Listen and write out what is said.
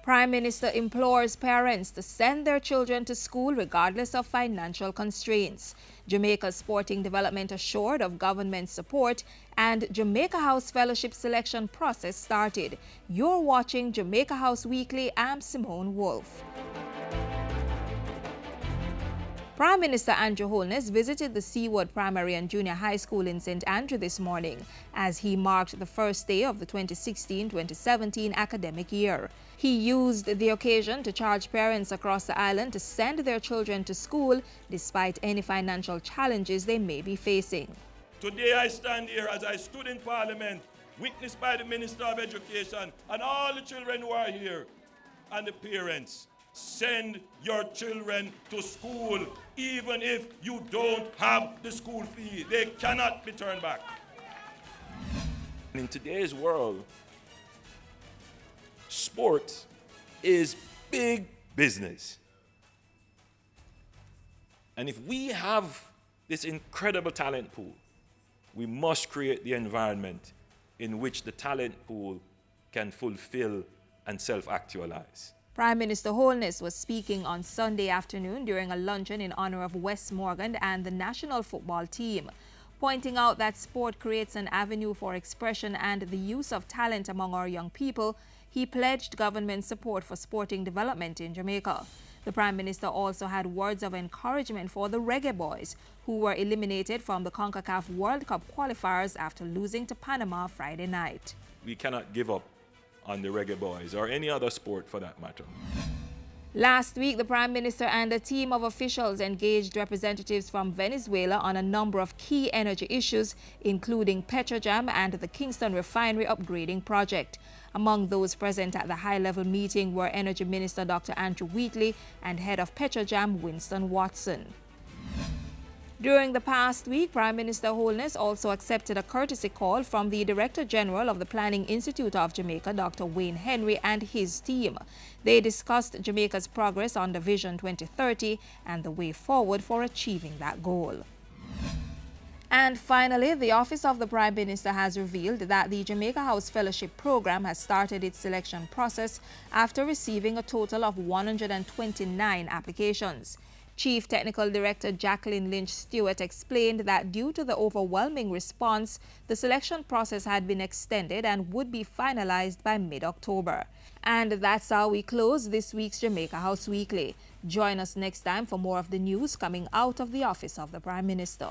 Prime Minister implores parents to send their children to school regardless of financial constraints. Jamaica's sporting development assured of government support, and Jamaica House Fellowship selection process started. You're watching Jamaica House Weekly. I'm Simone Wolfe. Prime Minister Andrew Holness visited the Caenwood Primary and Junior High School in St. Andrew this morning as he marked the first day of the 2016-2017 academic year. He used the occasion to charge parents across the island to send their children to school despite any financial challenges they may be facing. Today I stand here as I stood in Parliament, witnessed by the Minister of Education and all the children who are here and the parents. Send your children to school, even if you don't have the school fee. They cannot be turned back. In today's world, sport is big business. And if we have this incredible talent pool, we must create the environment in which the talent pool can fulfill and self-actualize. Prime Minister Holness was speaking on Sunday afternoon during a luncheon in honor of Wes Morgan and the national football team, pointing out that sport creates an avenue for expression and the use of talent among our young people. He pledged government support for sporting development in Jamaica. The Prime Minister also had words of encouragement for the Reggae Boys, who were eliminated from the CONCACAF World Cup qualifiers after losing to Panama Friday night. We cannot give up on the Reggae Boys or any other sport for that matter. Last week, the Prime Minister and a team of officials engaged representatives from Venezuela on a number of key energy issues, including Petrojam and the Kingston refinery upgrading project. Among those present at the high-level meeting were Energy Minister Dr. Andrew Wheatley and Head of Petrojam Winston Watson. During the past week, Prime Minister Holness also accepted a courtesy call from the Director General of the Planning Institute of Jamaica, Dr. Wayne Henry, and his team. They discussed Jamaica's progress on the Vision 2030 and the way forward for achieving that goal. And finally, the Office of the Prime Minister has revealed that the Jamaica House Fellowship Program has started its selection process after receiving a total of 129 applications. Chief Technical Director Jacqueline Lynch Stewart explained that due to the overwhelming response, the selection process had been extended and would be finalized by mid-October. And that's how we close this week's Jamaica House Weekly. Join us next time for more of the news coming out of the Office of the Prime Minister.